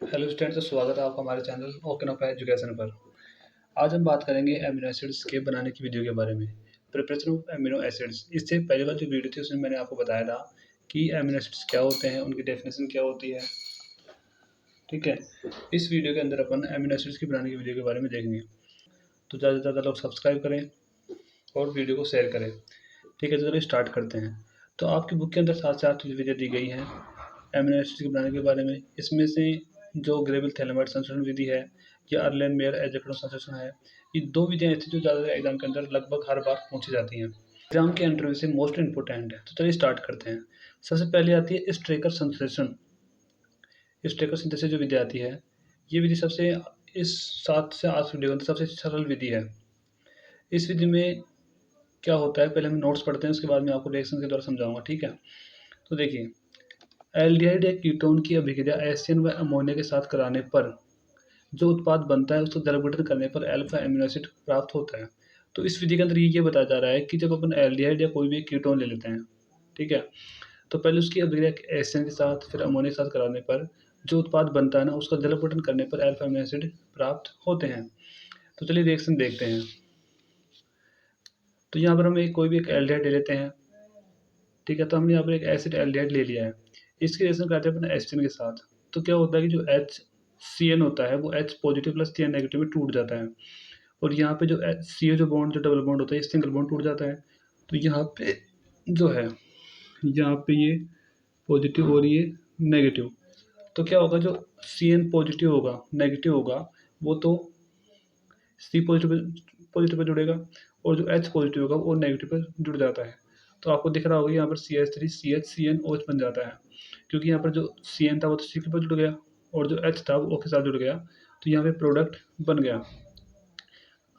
Hello students, स्वागत है आपका हमारे चैनल ओकेनोपा एजुकेशन पर। आज हम बात करेंगे अमीनो एसिड्स के बनाने की विधियों के बारे में। Preparation of amino acids. इससे पहले वाली जो वीडियो थी उसमें मैंने आपको बताया था कि अमीनो एसिड्स क्या होते हैं, उनकी डेफिनेशन क्या होती है। ठीक है, इस वीडियो के अंदर अपन अमीनो एसिड्स की बनाने की विधियो के बारे में देखेंगे। तो ज़्यादा से ज़्यादा लोग सब्सक्राइब करें और वीडियो को शेयर करें। ठीक है, तो चलिए स्टार्ट करते हैं। तो आपकी बुक के अंदर 7 विधियाँ दी गई हैं अमीनो एसिड्स के बनाने के बारे में। इसमें से जो ग्रेविल थैलेमाइड संश्लेषण विधि है या अर्लेन मेयर एजेक्टो संश्लेषण है, ये दो विधियाँ ऐसी जो ज़्यादातर एग्जाम के अंदर लगभग हर बार पूछी जाती हैं, एग्जाम के इंटरव्यू से मोस्ट इंपॉर्टेंट है। तो चलिए स्टार्ट करते हैं। सबसे पहले आती है स्ट्रेकर संश्लेषण। स्ट्रेकर सिंथेसिस जो विधि आती है, ये विधि सबसे इस 7 से 8 वीडियो के अंदर सबसे सरल विधि है। इस विधि में क्या होता है, पहले हम नोट्स पढ़ते हैं, उसके बाद मैं आपको रिएक्शन के द्वारा समझाऊंगा। ठीक है, तो देखिए, एल्डिहाइड या कीटोन की अभिक्रिया एसियन व अमोनिया के साथ कराने पर जो उत्पाद बनता है उसको जलविघटन करने पर अल्फा एमिनो एसिड प्राप्त होता है। तो इस विधि के अंदर ये बताया जा रहा है कि जब अपन एल्डिहाइड या कोई भी कीटोन ले लेते हैं, ठीक है, तो पहले उसकी अभिक्रिया एसियन के साथ फिर अमोनिया के साथ कराने पर जो उत्पाद बनता है ना, उसका जलविघटन करने पर अल्फा एमिनो एसिड प्राप्त होते हैं। तो चलिए रिएक्शन देखते हैं। तो यहाँ पर हम कोई भी एक एल्डिहाइड ले लेते हैं। ठीक है, तो हमने यहाँ पर एक एसिड एल्डिहाइड ले लिया है। इसकी रिएक्शन करते हैं अपन एस्टिन के साथ। तो क्या होता है कि जो एच सी एन होता है वो H positive plus C N negative में टूट जाता है, और यहाँ पे जो सी ए जो बॉन्ड जो डबल बॉन्ड होता है ये सिंगल बॉन्ड टूट जाता है। तो यहाँ पे जो है, यहाँ पे ये पॉजिटिव और ये नेगेटिव। तो क्या होगा, जो सी एन पॉजिटिव होगा नेगेटिव होगा वो तो सी पॉजिटिव पे जुड़ेगा, और जो एच पॉजिटिव होगा वो नेगेटिव पे जुड़ जाता है। तो आपको दिख रहा होगा यहाँ पर C H three C H C N O H बन जाता है, क्योंकि यहाँ पर जो सी एन था वो तो सी के पास जुड़ गया और जो एच था वो O के साथ जुड़ गया। तो यहाँ पे प्रोडक्ट बन गया।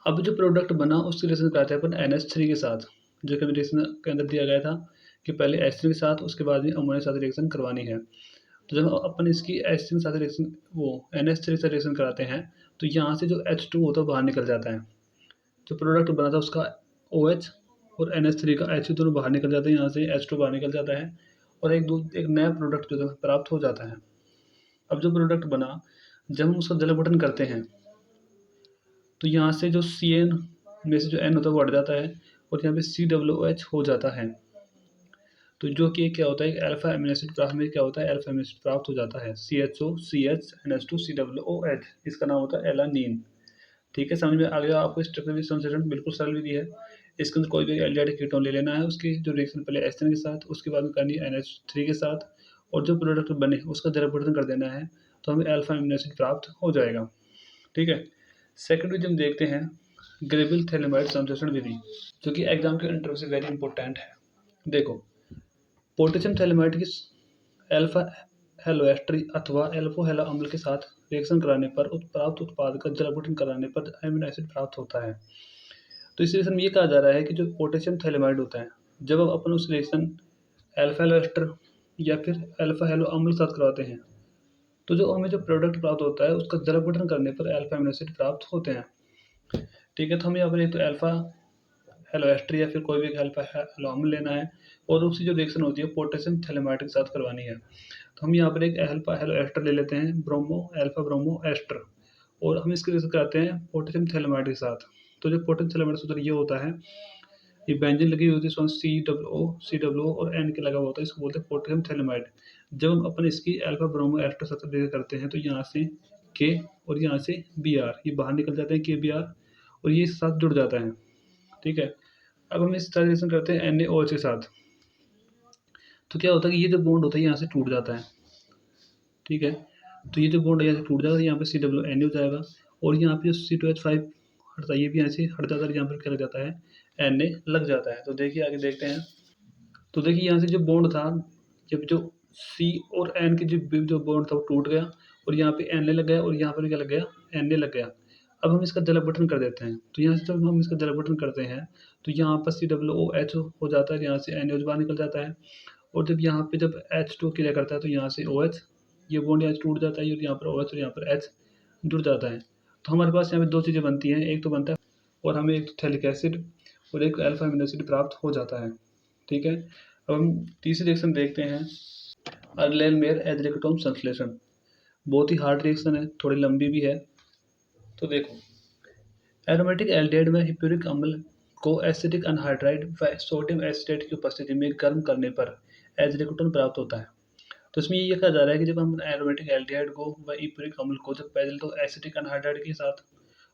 अब जो प्रोडक्ट बना उसकी रिलेशन कराते हैं अपन NH3 के साथ, जो कि रिलेशन के अंदर दिया गया था कि पहले H3 के साथ उसके बाद में अमोनिया के साथ रिएक्शन करवानी है। तो जब अपन इसकी H3 के साथ रिएक्शन वो NH3 से रिएक्शन कराते हैं, तो यहाँ से जो H2 होता है बाहर निकल जाता है। जो प्रोडक्ट बना था उसका OH और NH3 का H दोनों बाहर निकल जाते हैं, यहाँ से H2 बाहर निकल जाता है और एक नया प्रोडक्ट जो है प्राप्त हो जाता है। अब जो प्रोडक्ट बना, जब हम उसका जलविघटन करते हैं तो यहाँ से जो सी एन में से जो एन होता है वो हट जाता है और यहाँ पे COOH हो जाता है। तो जो कि क्या होता है, एक अल्फा एमिनो एसिड प्राप्त में क्या होता है, अल्फा एमिनो एसिड प्राप्त हो जाता है CHO CH NH2 COOH। इसका नाम होता है एलानीन। ठीक है, समझ में आ गया आपको। स्ट्रक्चर संश्लेषण बिल्कुल सरल विधि है। इसके अंदर कोई भी एल्डिहाइड कीटोन ले लेना है, उसकी जो रिएक्शन पहले एस्टिन के साथ, उसके बाद में करनी है NH3 के साथ, और जो प्रोडक्ट बने उसका जलविघटन कर देना है, तो हमें अल्फा एमिनो एसिड प्राप्त हो जाएगा। ठीक है, सेकंड विधि हम देखते हैं ग्रेविल थैलेमाइड संश्लेषण विधि, जो कि एग्जाम के इंटरव्यू से वेरी इंपॉर्टेंट है। देखो, पोटेशियम थैलेमाइड की अल्फा हेलोएस्टर अथवा एल्फो हेला अम्ल के साथ रिएक्शन कराने पर प्राप्त उत्पाद का जलविघटन कराने पर अमीनो एसिड प्राप्त होता है। तो इस रिएक्शन में ये कहा जा रहा है कि जो पोटेशियम थैलेमाइड होता है, जब अब अपन उस रिएक्शन अल्फा हेलोएस्टर या फिर अल्फा हेलो अम्ल के साथ करवाते हैं, तो जो हमें जो प्रोडक्ट प्राप्त होता है उसका जलविघटन करने पर अल्फा अमीनो एसिड प्राप्त होते हैं। ठीक है, तो हमें यहाँ पर एक तो अल्फा हेलो एस्टर या फिर कोई भी अल्फा हेलो अम्ल लेना है, और उसकी जो रिएक्शन होती है पोटेशियम थैलेमाइड के साथ करवानी है। तो हम यहाँ पर एक अल्फा हेलो एस्टर ले लेते हैं, ब्रोमो अल्फा ब्रोमो एस्टर, और हम इसकी रिएक्शन कराते हैं पोटेशियम थैलेमाइड के साथ। तो जो पोटेशियम थैलेमाइड सूत्र ये होता है, ये बेंजीन लगी होती है, COO और N के लगा होता है, इसको बोलते हैं पोटेशियम थैलेमाइड। जब हम अपन इसकी अल्फा ब्रोमो एस्टर साथ रिएक्शन करते हैं, तो यहाँ से K और यहाँ से Br ये बाहर निकल जाते हैं, KBr, और ये साथ जुड़ जाता है। ठीक है, अब हम इस तरह रिएक्शन करते हैं NaOH के साथ, तो क्या होता है कि ये जो बॉन्ड होता है यहाँ से टूट जाता है। ठीक है, तो ये जो बॉन्ड यहाँ से टूट जाएगा, यहाँ पे COOH हो जाएगा, और यहाँ पे जो C2H5 हटता है ये भी यहाँ से हट जाता है, यहाँ पर क्या लग जाता है, Na लग जाता है। तो देखिए आगे देखते हैं। तो देखिए यहाँ से जो बॉन्ड था, जब जो C और N की जो बॉन्ड था वो टूट गया, और यहाँ पे Na लग गया, और यहाँ पर क्या लग गया, Na लग गया। अब हम इसका जलविघटन कर देते हैं। तो यहाँ से जब हम इसका जलविघटन करते हैं, तो यहाँ पर COOH हो जाता है, यहाँ से NaOH बाहर निकल जाता है, और जब यहाँ पे जब H2 क्रिया करता है तो यहाँ से OH, ये बॉन्ड यहाँ से टूट जाता है, और यहाँ पर OH और यहाँ पर H जुड़ जाता है। तो हमारे पास यहाँ पे दो चीज़ें बनती हैं, एक तो बनता है और हमें एक तो थैलिक एसिड और एक अल्फा अमीनो एसिड प्राप्त हो जाता है। ठीक है, अब हम तीसरी रिएक्शन देखते हैं, अर्लेन मेयर एजेक्टोन संश्लेषण। बहुत ही हार्ड रिएक्शन है, थोड़ी लंबी भी है। तो देखो, एरोमेटिक एल्डिहाइड में हिप्यूरिक अम्ल को एसिटिक अनहाइड्राइड व सोडियम एसिटेट की उपस्थिति में गर्म करने पर एज़ोक्सिकेटोन प्राप्त होता है। तो इसमें ये कहा जा रहा है कि जब हम एरोमेटिक एल्डिहाइड को व हिप्यूरिक अम्ल को जब पहले तो एसिटिक अनहाइड्राइड के साथ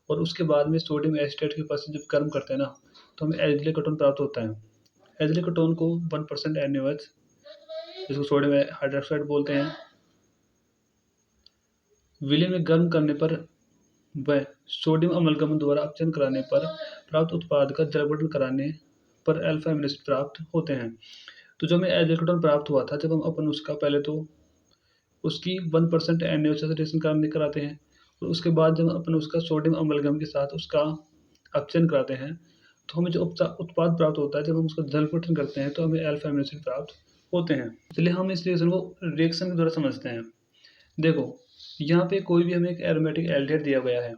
और उसके बाद में सोडियम एसिटेट की उपस्थिति जब गर्म करते हैं ना, तो हमें एज़ोक्सिकेटोन प्राप्त होता है। एज़ोक्सिकेटोन को 1% NaOH, जिसको सोडियम हाइड्रोक्साइड बोलते हैं, विलय में गर्म करने पर व सोडियम अमलगम द्वारा अपचयन कराने पर प्राप्त उत्पाद का जलवर्धन कराने पर अल्फा अमीनो एसिड प्राप्त होते हैं। तो जो हमें एज़ोक्सिकेटोन प्राप्त हुआ था, जब हम अपन उसका पहले तो उसकी 1% NaOH से रिएक्शन कराते हैं और उसके बाद जब अपन उसका सोडियम अमलगम के साथ उसका अपचयन कराते हैं, तो हमें जो उत्पाद प्राप्त होता है, जब हम उसका जलवर्धन करते हैं तो हमें अल्फा अमीनो एसिड प्राप्त होते हैं। चलिए हम इस रिएक्शन को रिएक्शन के द्वारा समझते हैं। देखो, यहाँ पे कोई भी हमें एक एरोमेटिक एल्डिहाइड दिया गया है,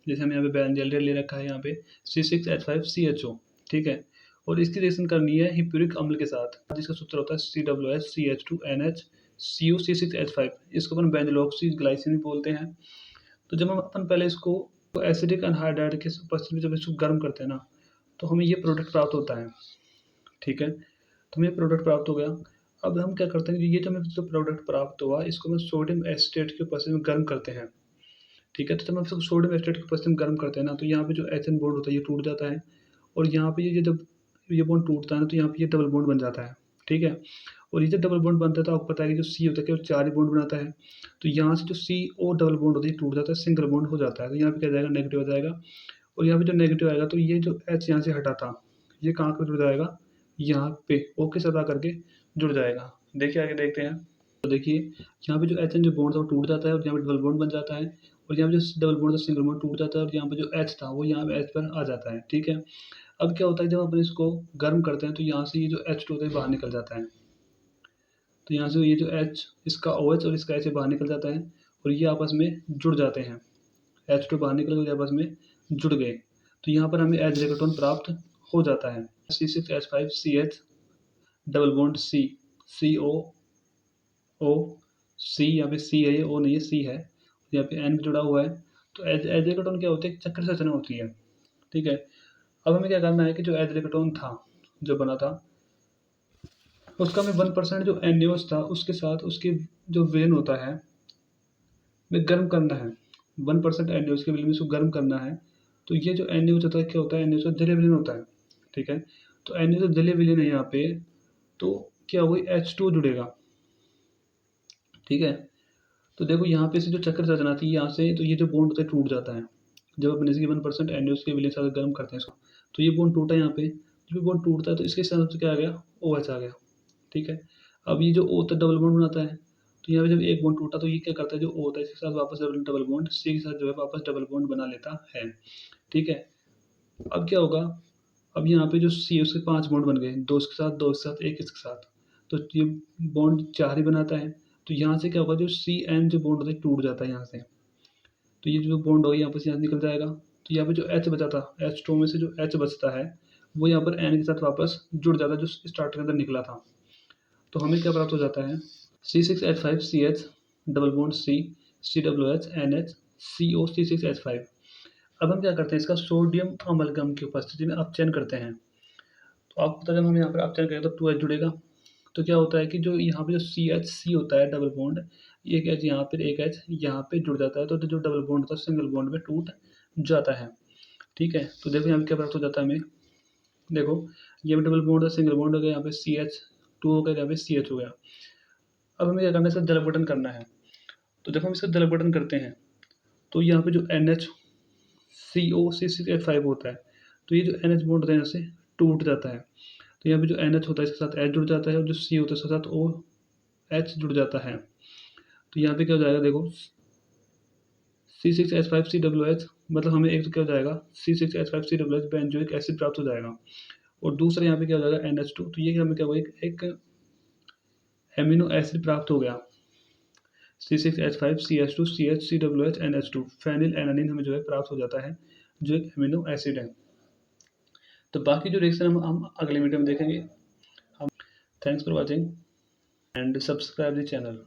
जैसे हमें यहाँ पे बेंजीन एल्डिहाइड ले रखा है, यहाँ पे C6H5CHO, ठीक है। और इसकी रिएक्शन करनी है हिप्यूरिक अम्ल के साथ, जिसका सूत्र होता है COOH-CH2NH-CuC6H5। इसको अपन बेंजोऑक्सी ग्लाइसिन भी बोलते हैं। तो जब हम अपन पहले इसको एसिडिक अनहाइड्राइड के उपस्थिति में जब इसको गर्म करते हैं ना, तो हमें ये प्रोडक्ट प्राप्त होता है, ठीक है। तो हमें प्रोडक्ट प्राप्त हो गया। अब हम क्या करते हैं कि ये जो हमें जो प्रोडक्ट प्राप्त हुआ, इसको हम सोडियम एसिटेट के उपस्थिति में गर्म करते हैं, ठीक है। तो जब हम इसको सोडियम एसिटेट के उपस्थिति में गर्म करते हैं ना, तो यहाँ पे जो HN बॉन्ड होता है ये टूट जाता है और यहाँ पे ये जब ये बॉन्ड टूटता है ना, तो यहाँ पे ये डबल बॉन्ड बन जाता है, ठीक है। और ये जब डबल बॉन्ड बनता है तो आपको पता है कि जो C होता है केवल 4 ही बॉन्ड बनाता है। तो यहाँ से जो CO डबल बॉन्ड होता है टूट जाता है, सिंगल बॉन्ड हो जाता है। तो यहाँ पे क्या जाएगा, नेगेटिव हो जाएगा। और यहाँ पे जो नेगेटिव आएगा तो ये जो H यहाँ से हटा था, ये कहाँ पे जुड़ जाएगा, यहाँ पे O के साथ आकर के जुड़ जाएगा। देखिए आगे देखते हैं। तो देखिए यहाँ पे जो HN जो बॉन्ड था वो टूट जाता है और यहाँ पे डबल बॉन्ड बन जाता है और यहाँ पे जो डबल बॉन्ड था सिंगल बॉन्ड टूट जाता है और यहाँ पे जो H था वो यहाँ पे H पर आ जाता है, ठीक है। अब क्या होता है, जब अपन इसको गर्म करते हैं तो यहाँ से ये जो H2 होता है बाहर निकल जाता है। तो यहाँ से ये जो H, इसका OH और इसका H बाहर निकल जाता है और ये आपस में जुड़ जाते हैं। H2 बाहर निकल गए, आपस में जुड़ गए। तो यहाँ पर हमें एज़ोक्सिकेटोन प्राप्त हो जाता है। C6H5CH double bond C, COO, C, यहाँ पे C है, ये O नहीं है, C है, यहाँ पे N जुड़ा हुआ है। तो एज़ोक्सिकेटोन क्या होती है, चक्र संरचना होती है, ठीक है। अब हमें क्या करना है कि जो एज़ोक्सिकेटोन था, जो बना था, उसका हमें 1% जो NaOH था उसके साथ उसके जो विलयन होता है में गर्म करना है। 1% NaOH के विलयन में इसको गर्म करना है। तो ये जो NaOH होता है, क्या होता है, NaOH जलीय विलयन होता है, ठीक है। तो NaOH जलीय विलयन है यहाँ पे, तो क्या होगा, H2 जुड़ेगा, ठीक है। तो देखो यहाँ पे से जो चक्र संरचना थी यहाँ से, तो ये जो बॉन्ड होता है टूट जाता है जब अपन इसकी 1% NaOH के विलयन से गर्म करते हैं इसको। तो ये बॉन्ड टूटा यहाँ पे, जब बॉन्ड टूटता है तो इसके साथ क्या आ गया, OH आ गया, ठीक है। अब ये जो O होता है डबल बॉन्ड बनाता है, तो यहाँ पे जब एक बॉन्ड टूटा तो ये क्या करता है, जो O होता है इसके साथ वापस डबल बॉन्ड C के साथ जो है वापस डबल बॉन्ड बना लेता है, ठीक है। अब क्या होगा, अब यहाँ पे जो C है उसके 5 बॉन्ड बन गए, 2 इसके साथ, 2 इसके साथ, 1 इसके साथ। तो ये बॉन्ड 4 ही बनाता है। तो यहाँ से क्या होगा, जो CN जो बॉन्ड होता है टूट जाता है यहाँ से। तो ये जो बॉन्ड होगा यहाँ पर यहाँ निकल जाएगा। तो यहाँ पे जो H बचा था, H2 में से जो H बचता है वो यहाँ पर N के साथ वापस जुड़ जाता है जो स्टार्टर के अंदर निकला था। तो हमें क्या प्राप्त हो जाता है, C6H5CH double bond C, COOH NH CO C6H5। अब हम क्या करते हैं, इसका सोडियम अमलगम की उपस्थिति में अपचयन करते हैं। तो आपको पता है जब हम यहाँ पर अपचयन करेंगे तो 2H जुड़ेगा। तो क्या होता है कि जो यहाँ पे जो CH होता है डबल बॉन्ड, एक H यहाँ पर, एक H यहाँ पे जुड़ जाता है, तो जो डबल बॉन्ड होता है सिंगल बॉन्ड में टूट जाता है, ठीक है। तो देखो यहाँ पे क्या प्राप्त हो जाता है हमें, देखो ये डबल बॉन्ड है, सिंगल बॉन्ड हो गया, यहाँ पे CH2 हो गया, यहाँ पे CH हो गया। अब हमें क्या करना है, इसका जलवर्धन करना है। तो देखो हम इसका जलवर्धन करते हैं तो यहाँ पे जो NH COC6H5 होता है, तो ये जो NH बॉन्ड होता है यहाँ से टूट जाता है। तो यहाँ पे जो NH होता है इसके साथ H जुड़ जाता है और जो C होता है इसके साथ OH जुड़ जाता है। तो यहाँ पे क्या हो जाएगा, देखो C6H5COOH, मतलब हमें एक तो क्या हो जाएगा, C6H5COOH बेंजोइक एसिड प्राप्त हो जाएगा और दूसरा यहाँ पे क्या हो जाएगा NH2। तो ये हमें क्या होगा, एक एमिनो एसिड प्राप्त हो गया, C6H5CH2CH COOH NH2, फेनिल एनानिन हमें जो है प्राप्त हो जाता है, जो एक एमिनो एसिड है। तो बाकी जो रिएक्शन हम अगले वीडियो में देखेंगे। हम thanks for watching and subscribe the channel.